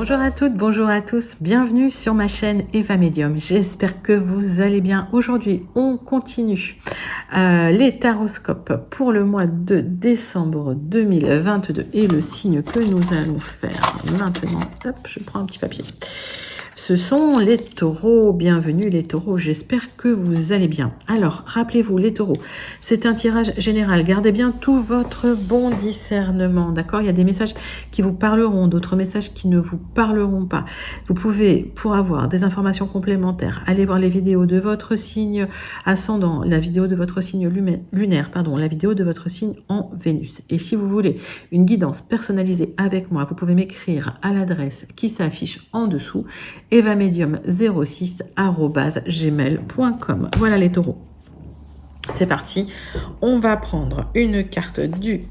Bonjour à toutes, bonjour à tous, bienvenue sur ma chaîne Eva Medium. J'espère que vous allez bien. Aujourd'hui, on continue les taroscopes pour le mois de décembre 2022 et le signe que nous allons faire maintenant. Hop, je prends un petit papier. Ce sont les taureaux, bienvenue les taureaux, j'espère que vous allez bien. Alors, rappelez-vous les taureaux, c'est un tirage général, gardez bien tout votre bon discernement, d'accord? Il y a des messages qui vous parleront, d'autres messages qui ne vous parleront pas. Vous pouvez, pour avoir des informations complémentaires, aller voir les vidéos de votre signe ascendant, la vidéo de votre signe lunaire, la vidéo de votre signe en Vénus. Et si vous voulez une guidance personnalisée avec moi, vous pouvez m'écrire à l'adresse qui s'affiche en dessous, evamedium06@gmail.com. Voilà les taureaux. C'est parti. On va prendre une carte du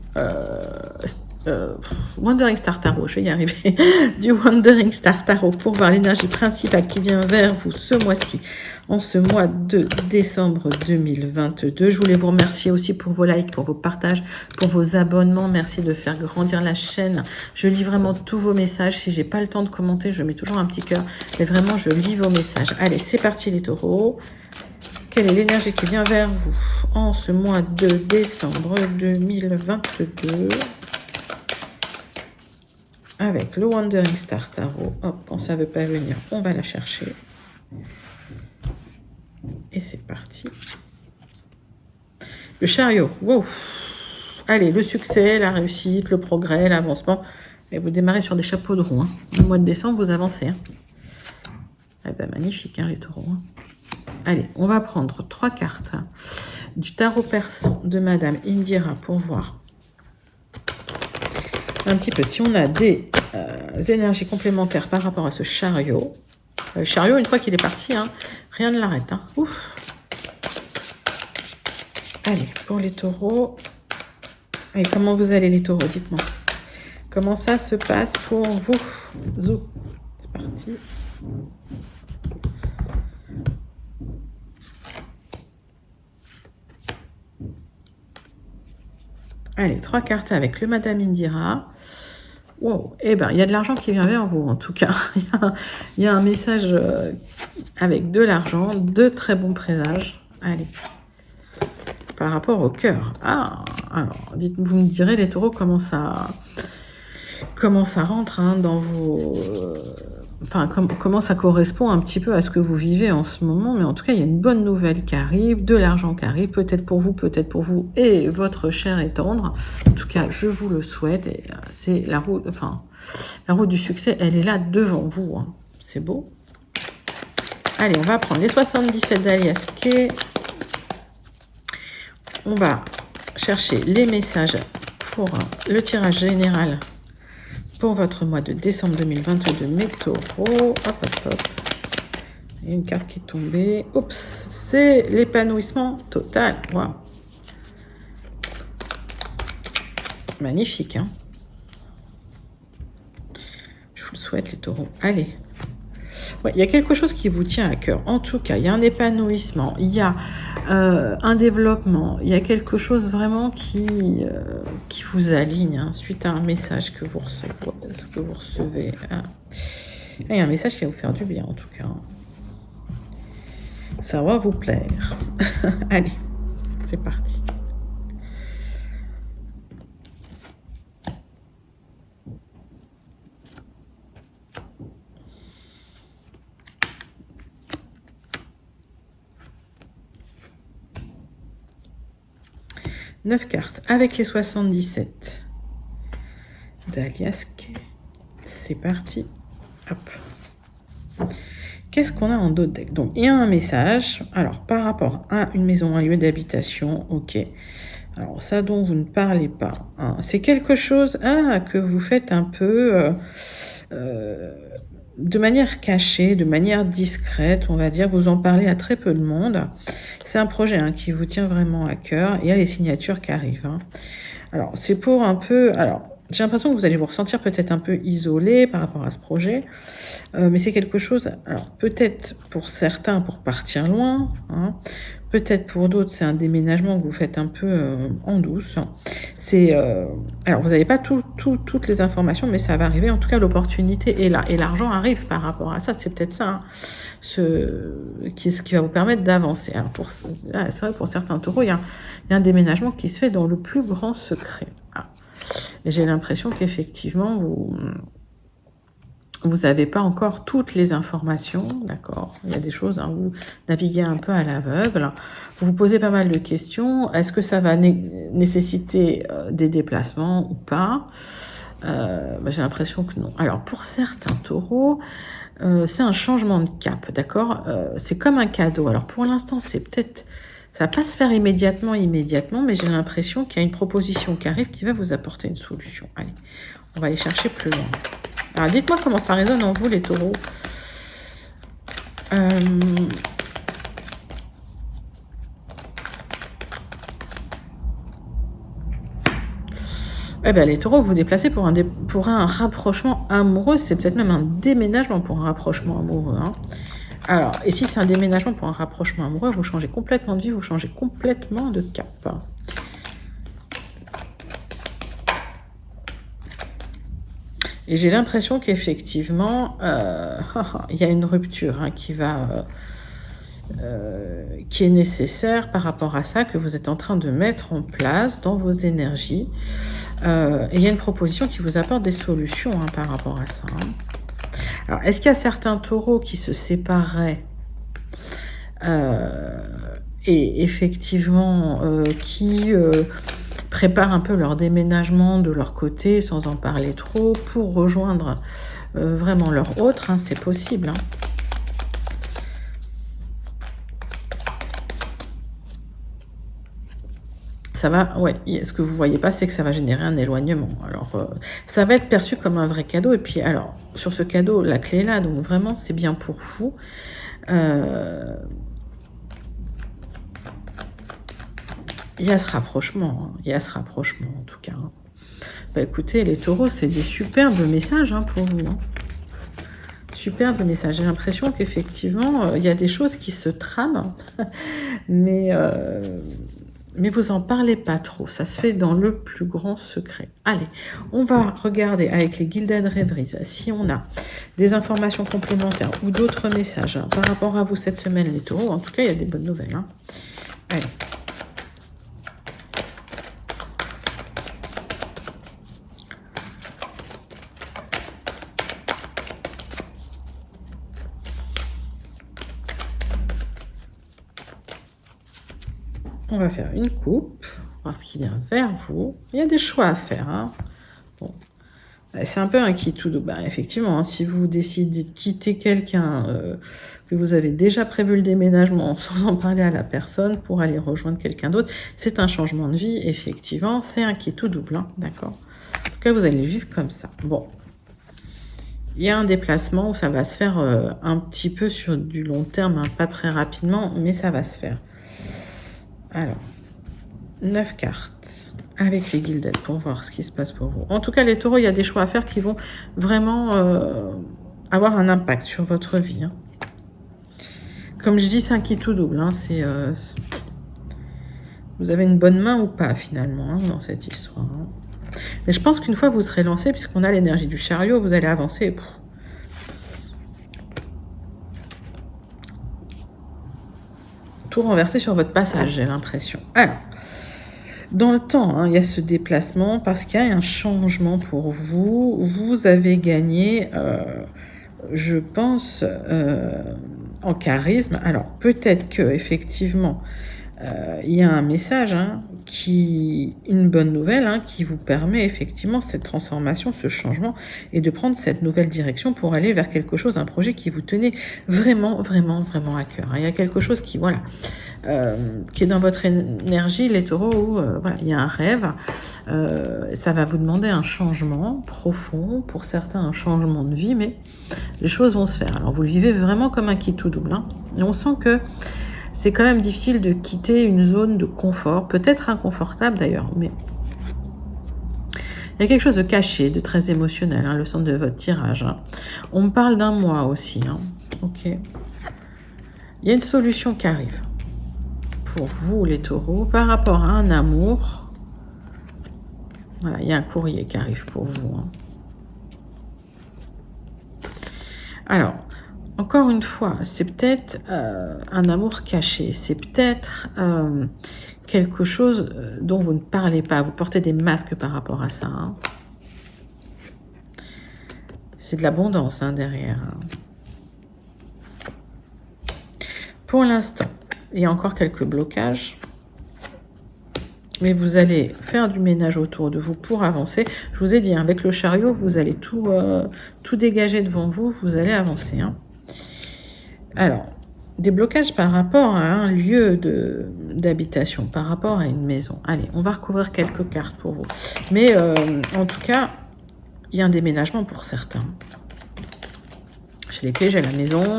Wandering Star Tarot. Je vais y arriver. Du Wandering Star Tarot pour voir l'énergie principale qui vient vers vous ce mois-ci, en ce mois de décembre 2022. Je voulais vous remercier aussi pour vos likes, pour vos partages, pour vos abonnements. Merci de faire grandir la chaîne. Je lis vraiment tous vos messages. Si j'ai pas le temps de commenter, je mets toujours un petit cœur. Mais vraiment, je lis vos messages. Allez, c'est parti les taureaux. Quelle est l'énergie qui vient vers vous en ce mois de décembre 2022 avec le Wandering Star Tarot? Hop, quand ça ne veut pas venir, on va la chercher. Et c'est parti. Le chariot. Wow. Allez, le succès, la réussite, le progrès, l'avancement. Et vous démarrez sur des chapeaux de roue. Hein. Le mois de décembre, vous avancez. Hein. Eh ben, magnifique, hein, les taureaux. Hein. Allez, on va prendre 3 cartes du tarot persan de Madame Indira pour voir un petit peu si on a des énergies complémentaires par rapport à ce chariot. Le chariot, une fois qu'il est parti, hein, rien ne l'arrête. Hein. Ouf. Allez, pour les taureaux. Allez, comment vous allez les taureaux? Dites-moi. Comment ça se passe pour vous? Zou. C'est parti. Allez, 3 cartes avec le Madame Indira. Wow, eh ben, il y a de l'argent qui vient vers vous, en tout cas. Il y a un message avec de l'argent, de très bons présages. Allez, par rapport au cœur. Ah, alors, vous me direz, les taureaux, comment ça rentre hein, dans vos... comment ça correspond un petit peu à ce que vous vivez en ce moment. Mais en tout cas, il y a une bonne nouvelle qui arrive, de l'argent qui arrive, peut-être pour vous et votre cher et tendre. En tout cas, je vous le souhaite. Et c'est la route du succès, elle est là devant vous. Hein. C'est beau. Allez, on va prendre les 77 d'Alias Kay. On va chercher les messages pour le tirage général pour votre mois de décembre 2022, mes taureaux. Hop, hop, hop. Il y a une carte qui est tombée. Oups, c'est l'épanouissement total. Waouh. Magnifique, hein. Je vous le souhaite, les taureaux. Allez. Ouais, il y a quelque chose qui vous tient à cœur. En tout cas, il y a un épanouissement, il y a un développement, il y a quelque chose vraiment qui vous aligne hein, suite à un message que vous recevez. Ah. Il y a un message qui va vous faire du bien, en tout cas. Ça va vous plaire. Allez, c'est parti. Neuf cartes avec les 77 d'Alias Kay. C'est parti. Hop. Qu'est-ce qu'on a en d'autres decks? Donc, il y a un message. Alors, par rapport à une maison, un lieu d'habitation, ok. Alors, ça dont vous ne parlez pas. Hein, c'est quelque chose que vous faites un peu de manière cachée, de manière discrète, on va dire. Vous en parlez à très peu de monde. C'est un projet qui vous tient vraiment à cœur. Il y a les signatures qui arrivent. Hein. Alors, c'est pour un peu... Alors, j'ai l'impression que vous allez vous ressentir peut-être un peu isolé par rapport à ce projet, mais c'est quelque chose, alors peut-être pour certains pour partir loin, hein, peut-être pour d'autres c'est un déménagement que vous faites un peu en douce. C'est alors vous n'avez pas toutes les informations, mais ça va arriver. En tout cas, l'opportunité est là et l'argent arrive par rapport à ça. C'est peut-être ça, hein, ce qui va vous permettre d'avancer. Alors c'est vrai pour certains taureaux, il y a un déménagement qui se fait dans le plus grand secret. Ah. Et j'ai l'impression qu'effectivement, vous n'avez pas encore toutes les informations, d'accord? Il y a des choses, hein, vous naviguez un peu à l'aveugle. Vous vous posez pas mal de questions. Est-ce que ça va nécessiter des déplacements ou pas? J'ai l'impression que non. Alors, pour certains taureaux, c'est un changement de cap, d'accord? C'est comme un cadeau. Alors, pour l'instant, c'est peut-être... Ça va pas se faire immédiatement, mais j'ai l'impression qu'il y a une proposition qui arrive qui va vous apporter une solution. Allez, on va aller chercher plus loin. Alors, dites-moi comment ça résonne en vous, les taureaux. Eh ben, les taureaux, vous vous déplacez pour un rapprochement amoureux. C'est peut-être même un déménagement pour un rapprochement amoureux. Hein. Alors, et si c'est un déménagement pour un rapprochement amoureux, vous changez complètement de vie, vous changez complètement de cap. Et j'ai l'impression qu'effectivement, il y a une rupture hein, qui est nécessaire par rapport à ça, que vous êtes en train de mettre en place dans vos énergies. Et il y a une proposition qui vous apporte des solutions hein, par rapport à ça. Hein. Alors, est-ce qu'il y a certains taureaux qui se sépareraient et effectivement qui préparent un peu leur déménagement de leur côté sans en parler trop pour rejoindre vraiment leur autre, hein, c'est possible. Hein. Ça va, ouais, ce que vous voyez pas, c'est que ça va générer un éloignement. Alors, ça va être perçu comme un vrai cadeau. Et puis, alors, sur ce cadeau, la clé est là, donc vraiment, c'est bien pour vous. Il y a ce rapprochement, hein. Il y a ce rapprochement en tout cas. Hein. Bah, écoutez, les taureaux, c'est des superbes messages hein, pour vous. Hein. Superbes messages. J'ai l'impression qu'effectivement, il y a des choses qui se trament, mais vous en parlez pas trop. Ça se fait dans le plus grand secret. Allez, on va regarder avec les Gilded Rêveries si on a des informations complémentaires ou d'autres messages hein, par rapport à vous cette semaine, les taureaux. En tout cas, il y a des bonnes nouvelles. Hein. Allez. On va faire une coupe, voir ce qui vient vers vous. Il y a des choix à faire. Hein. Bon. C'est un peu un qui tout double. Bah, effectivement, hein, si vous décidez de quitter quelqu'un, que vous avez déjà prévu le déménagement sans en parler à la personne pour aller rejoindre quelqu'un d'autre, c'est un changement de vie. Effectivement, c'est un qui tout double. Hein, d'accord. En tout cas, vous allez vivre comme ça. Bon. Il y a un déplacement où ça va se faire un petit peu sur du long terme, hein, pas très rapidement, mais ça va se faire. Alors, 9 cartes avec les Gilded pour voir ce qui se passe pour vous. En tout cas, les taureaux, il y a des choix à faire qui vont vraiment avoir un impact sur votre vie. Hein. Comme je dis, c'est un qui tout double. Hein. Vous avez une bonne main ou pas, finalement, hein, dans cette histoire. Hein. Mais je pense qu'une fois vous serez lancé, puisqu'on a l'énergie du chariot, vous allez avancer. Tout renverser sur votre passage, j'ai l'impression. Alors, dans le temps, hein, il y a ce déplacement parce qu'il y a un changement pour vous. Vous avez gagné, je pense, en charisme. Alors, peut-être que effectivement, il y a un message, hein, une bonne nouvelle, hein, qui vous permet effectivement cette transformation, ce changement, et de prendre cette nouvelle direction pour aller vers quelque chose, un projet qui vous tenait vraiment, vraiment, vraiment à cœur. Il y a quelque chose qui, voilà, qui est dans votre énergie, les taureaux, où voilà, il y a un rêve. Ça va vous demander un changement profond, pour certains un changement de vie, mais les choses vont se faire. Alors vous le vivez vraiment comme un qui tout double, hein, et on sent que c'est quand même difficile de quitter une zone de confort, peut-être inconfortable d'ailleurs, mais il y y a quelque chose de caché, de très émotionnel, hein, le centre de votre tirage. Hein. On me parle d'un mois aussi. Hein. Ok. Il y a une solution qui arrive pour vous, les taureaux, par rapport à un amour. Voilà, il y a un courrier qui arrive pour vous. Hein. Alors, encore une fois, c'est peut-être un amour caché. C'est peut-être quelque chose dont vous ne parlez pas. Vous portez des masques par rapport à ça. Hein. C'est de l'abondance hein, derrière. Hein. Pour l'instant, il y a encore quelques blocages. Mais vous allez faire du ménage autour de vous pour avancer. Je vous ai dit, hein, avec le chariot, vous allez tout dégager devant vous. Vous allez avancer. Hein. Alors, des blocages par rapport à un lieu d'habitation, par rapport à une maison. Allez, on va recouvrir quelques cartes pour vous. Mais en tout cas, il y a un déménagement pour certains. J'ai les clés, j'ai la maison.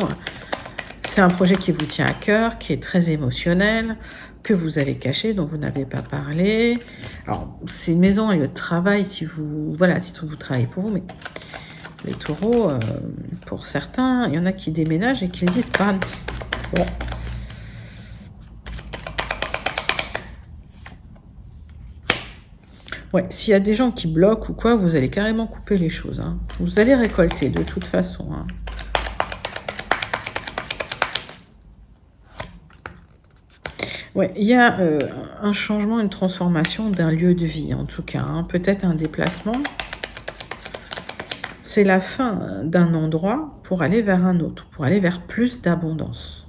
C'est un projet qui vous tient à cœur, qui est très émotionnel, que vous avez caché, dont vous n'avez pas parlé. Alors, c'est une maison, un lieu de travail, si vous travaillez pour vous, mais les taureaux, pour certains, il y en a qui déménagent et qui disent pas. Bon. Ouais, s'il y a des gens qui bloquent ou quoi, vous allez carrément couper les choses. Hein. Vous allez récolter de toute façon. Hein. Ouais, il y a un changement, une transformation d'un lieu de vie, en tout cas. Hein. Peut-être un déplacement. C'est la fin d'un endroit pour aller vers un autre, pour aller vers plus d'abondance.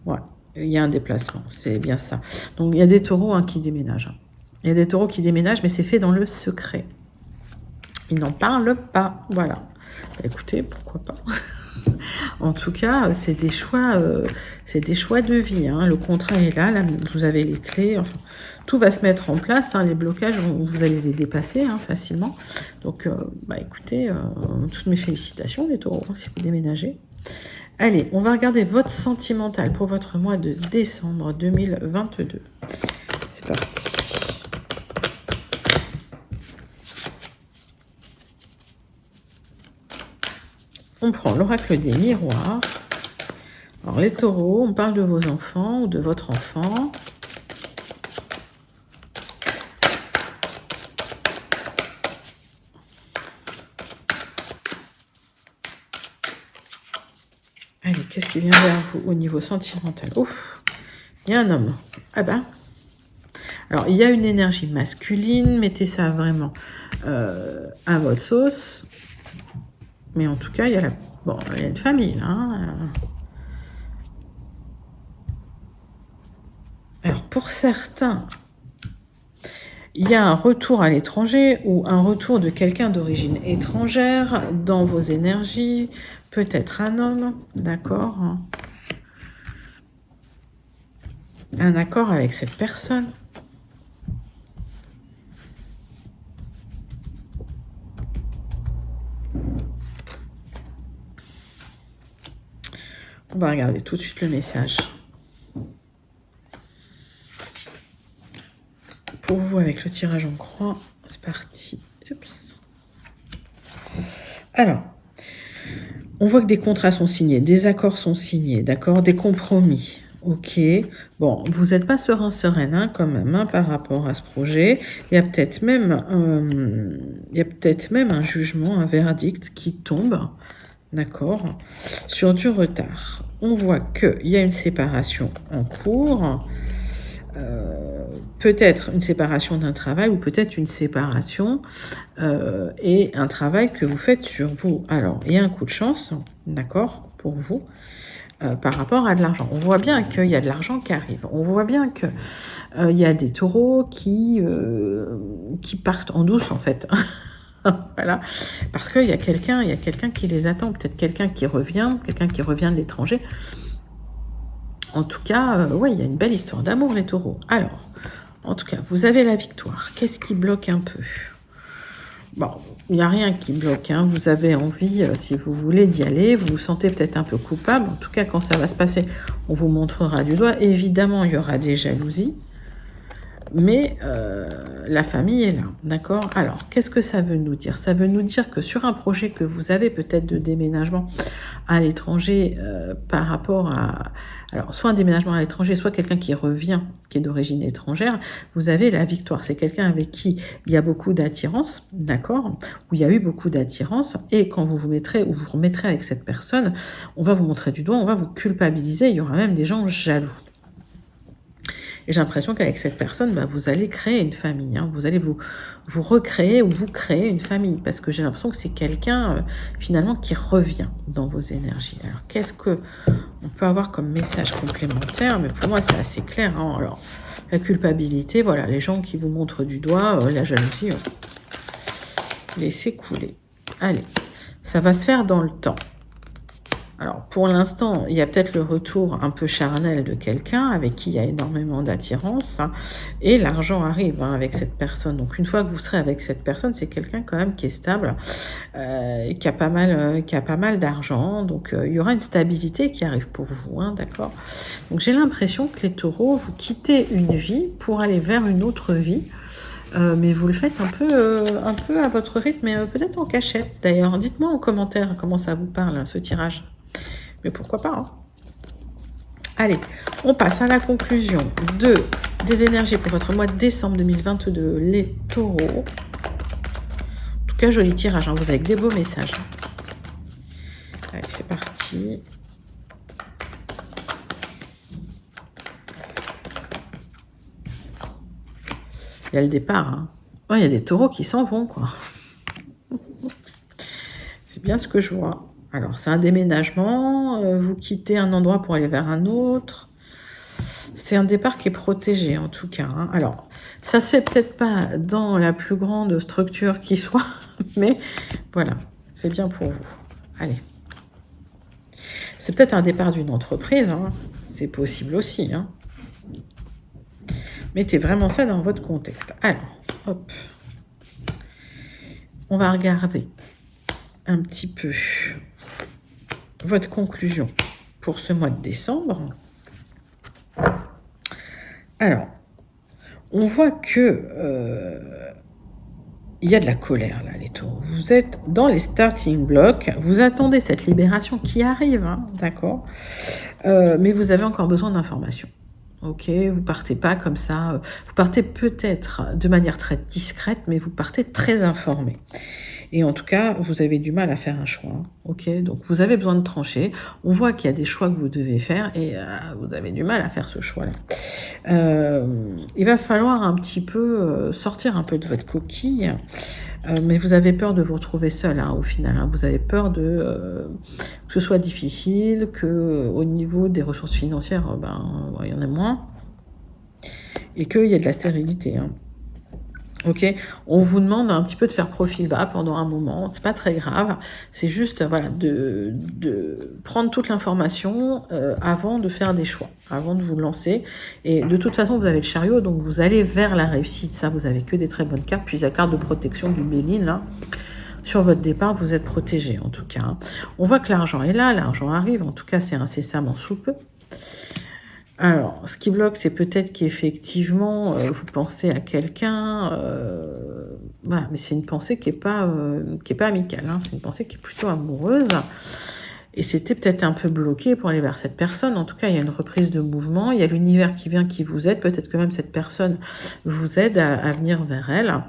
Ouais, il y a un déplacement, c'est bien ça. Donc, il y a des taureaux hein, qui déménagent. Il y a des taureaux qui déménagent, mais c'est fait dans le secret. Ils n'en parlent pas, voilà. Bah, écoutez, pourquoi pas. En tout cas, c'est des choix de vie. Hein. Le contrat est là, vous avez les clés. Enfin, tout va se mettre en place. Hein. Les blocages, vous allez les dépasser hein, facilement. Donc, bah, écoutez, toutes mes félicitations, les taureaux, si vous déménagez. Allez, on va regarder votre sentimental pour votre mois de décembre 2022. C'est parti. On prend l'oracle des miroirs. Alors, les taureaux, on parle de vos enfants ou de votre enfant. Allez, qu'est-ce qui vient vers vous au niveau sentimental? Ouf, il y a un homme. Ah ben. Alors, il y a une énergie masculine. Mettez ça vraiment à votre sauce. Mais en tout cas, il y a il y a une famille, là. Hein. Alors, pour certains, il y a un retour à l'étranger ou un retour de quelqu'un d'origine étrangère dans vos énergies. Peut-être un homme, d'accord. Un accord avec cette personne. On va regarder tout de suite le message. Pour vous, avec le tirage en croix, c'est parti. Oups. Alors, on voit que des contrats sont signés, des accords sont signés, d'accord, des compromis. Ok, bon, vous n'êtes pas sereine hein, quand même hein, par rapport à ce projet. Il y a peut-être même un jugement, un verdict qui tombe, d'accord, sur du retard. On voit qu'il y a une séparation en cours, peut-être une séparation d'un travail ou peut-être une séparation et un travail que vous faites sur vous. Alors, il y a un coup de chance, d'accord, pour vous. Par rapport à de l'argent. On voit bien qu'il y a de l'argent qui arrive. On voit bien qu'il y a des taureaux qui partent en douce, en fait. Voilà. Parce qu'il y a quelqu'un qui les attend. Peut-être quelqu'un qui revient de l'étranger. En tout cas, oui, il y a une belle histoire d'amour, les taureaux. Alors, en tout cas, vous avez la victoire. Qu'est-ce qui bloque un peu ? Bon, il n'y a rien qui bloque, hein. Vous avez envie, si vous voulez, d'y aller. Vous vous sentez peut-être un peu coupable. En tout cas, quand ça va se passer, on vous montrera du doigt. Évidemment, il y aura des jalousies. mais la famille est là, d'accord? Alors, qu'est-ce que ça veut nous dire? Ça veut nous dire que sur un projet que vous avez peut-être de déménagement à l'étranger par rapport à... Alors, soit un déménagement à l'étranger, soit quelqu'un qui revient, qui est d'origine étrangère, vous avez la victoire. C'est quelqu'un avec qui il y a beaucoup d'attirance, d'accord? Où il y a eu beaucoup d'attirance, et quand vous vous mettrez ou vous remettrez avec cette personne, on va vous montrer du doigt, on va vous culpabiliser, il y aura même des gens jaloux. Et j'ai l'impression qu'avec cette personne, bah, vous allez créer une famille. Hein. Vous allez vous recréer ou vous créer une famille. Parce que j'ai l'impression que c'est quelqu'un, finalement, qui revient dans vos énergies. Alors, qu'est-ce qu'on peut avoir comme message complémentaire? Mais pour moi, c'est assez clair. Hein. Alors, la culpabilité, voilà, les gens qui vous montrent du doigt, la jalousie, laissez couler. Allez, ça va se faire dans le temps. Alors, pour l'instant, il y a peut-être le retour un peu charnel de quelqu'un avec qui il y a énormément d'attirance, hein, et l'argent arrive avec cette personne. Donc, une fois que vous serez avec cette personne, c'est quelqu'un quand même qui est stable, qui a pas mal d'argent. Donc, il y aura une stabilité qui arrive pour vous, hein, d'accord? Donc, j'ai l'impression que les taureaux, vous quittez une vie pour aller vers une autre vie. Mais vous le faites un peu à votre rythme, mais peut-être en cachette d'ailleurs. Dites-moi en commentaire comment ça vous parle, ce tirage. Mais pourquoi pas, hein. Allez, on passe à la conclusion des énergies pour votre mois de décembre 2022, les taureaux. En tout cas, joli tirage, hein, vous avez des beaux messages. Allez, c'est parti. Il y a le départ. Hein. Ouais, il y a des taureaux qui s'en vont, quoi. C'est bien ce que je vois. Alors, c'est un déménagement, vous quittez un endroit pour aller vers un autre. C'est un départ qui est protégé, en tout cas. Hein. Alors, ça se fait peut-être pas dans la plus grande structure qui soit, mais voilà, c'est bien pour vous. Allez. C'est peut-être un départ d'une entreprise, hein. C'est possible aussi. Hein. Mettez vraiment ça dans votre contexte. Alors, hop. On va regarder un petit peu votre conclusion pour ce mois de décembre. Alors, on voit que il y a de la colère là, les taureaux. Vous êtes dans les starting blocks, vous attendez cette libération qui arrive, hein, d'accord, mais vous avez encore besoin d'informations. Ok, vous partez pas comme ça, vous partez peut-être de manière très discrète, mais vous partez très informé. Et en tout cas, vous avez du mal à faire un choix. Hein, ok, donc vous avez besoin de trancher. On voit qu'il y a des choix que vous devez faire et vous avez du mal à faire ce choix-là. Il va falloir un petit peu sortir un peu de votre coquille. Mais vous avez peur de vous retrouver seul, hein, au final. Hein. Vous avez peur que ce soit difficile, qu'au niveau des ressources financières, il y en a moins, et qu'il y ait de la stérilité. Hein. Ok, on vous demande un petit peu de faire profil bas pendant un moment, c'est pas très grave, c'est juste voilà, de prendre toute l'information avant de faire des choix, avant de vous lancer. Et de toute façon, vous avez le chariot, donc vous allez vers la réussite. Ça, vous avez que des très bonnes cartes. Puis la carte de protection du Béline, là, sur votre départ, vous êtes protégé en tout cas. Hein. On voit que l'argent est là, l'argent arrive, en tout cas, c'est incessamment sous peu. Alors, ce qui bloque, c'est peut-être qu'effectivement, vous pensez à quelqu'un, voilà, mais c'est une pensée qui est pas amicale, hein, c'est une pensée qui est plutôt amoureuse, et c'était peut-être un peu bloqué pour aller vers cette personne. En tout cas, il y a une reprise de mouvement, il y a l'univers qui vient, qui vous aide, peut-être que même cette personne vous aide à venir vers elle.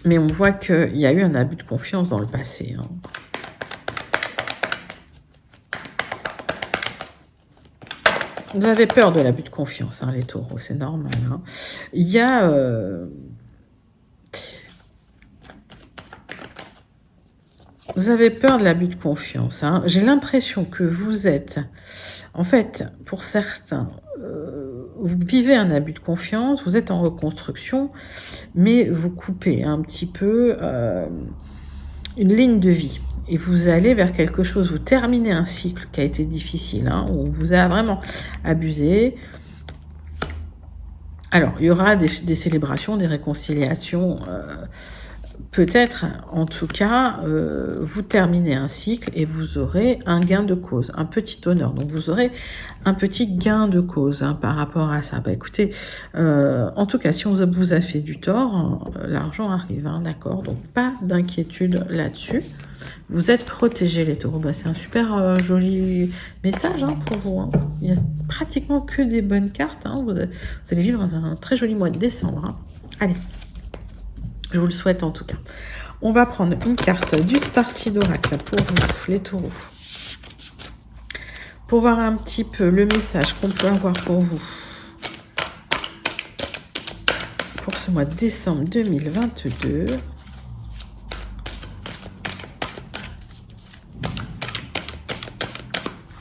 Mais on voit qu'il y a eu un abus de confiance dans le passé, hein. Vous avez peur de l'abus de confiance, hein, les taureaux, c'est normal. Hein. Il y a... Vous avez peur de l'abus de confiance. Hein. J'ai l'impression que vous êtes... En fait, pour certains, vous vivez un abus de confiance, vous êtes en reconstruction, mais vous coupez un petit peu une ligne de vie. Et vous allez vers quelque chose, vous terminez un cycle qui a été difficile, hein, où on vous a vraiment abusé. Alors, il y aura des célébrations, des réconciliations peut-être, en tout cas, vous terminez un cycle et vous aurez un gain de cause, un petit honneur. Donc, vous aurez un petit gain de cause hein, par rapport à ça. Bah, écoutez, en tout cas, si on vous a fait du tort, l'argent arrive, hein, d'accord? Donc, pas d'inquiétude là-dessus. Vous êtes protégés, les taureaux. Bah, c'est un super joli message hein, pour vous. Hein. Il n'y a pratiquement que des bonnes cartes. Hein. Vous allez vivre un très joli mois de décembre. Hein. Allez. Je vous le souhaite en tout cas. On va prendre une carte du Starseed Oracle pour vous, les taureaux. Pour voir un petit peu le message qu'on peut avoir pour vous. Pour ce mois de décembre 2022.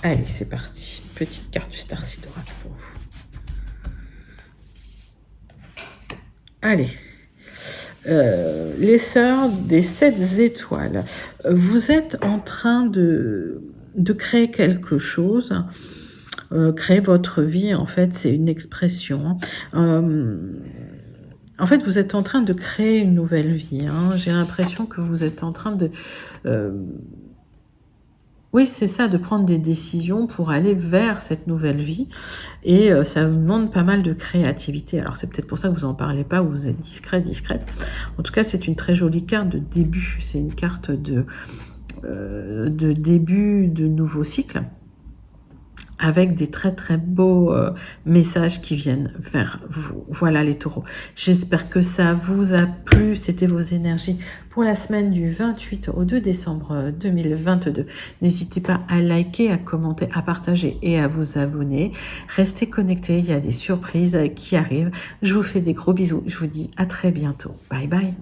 Allez, c'est parti. Petite carte du Starseed Oracle pour vous. Allez. Les sœurs des 7 étoiles, vous êtes en train de créer quelque chose, créer votre vie, en fait, c'est une expression. En fait, vous êtes en train de créer une nouvelle vie. Hein. J'ai l'impression que vous êtes en train de... oui, c'est ça, de prendre des décisions pour aller vers cette nouvelle vie. Et ça vous demande pas mal de créativité. Alors, c'est peut-être pour ça que vous n'en parlez pas, ou vous êtes discrète. En tout cas, c'est une très jolie carte de début. C'est une carte de début de nouveau cycle, avec des très très beaux messages qui viennent vers vous. Voilà les taureaux. J'espère que ça vous a plu. C'était vos énergies pour la semaine du 28 au 2 décembre 2022. N'hésitez pas à liker, à commenter, à partager et à vous abonner. Restez connectés, il y a des surprises qui arrivent. Je vous fais des gros bisous. Je vous dis à très bientôt. Bye bye.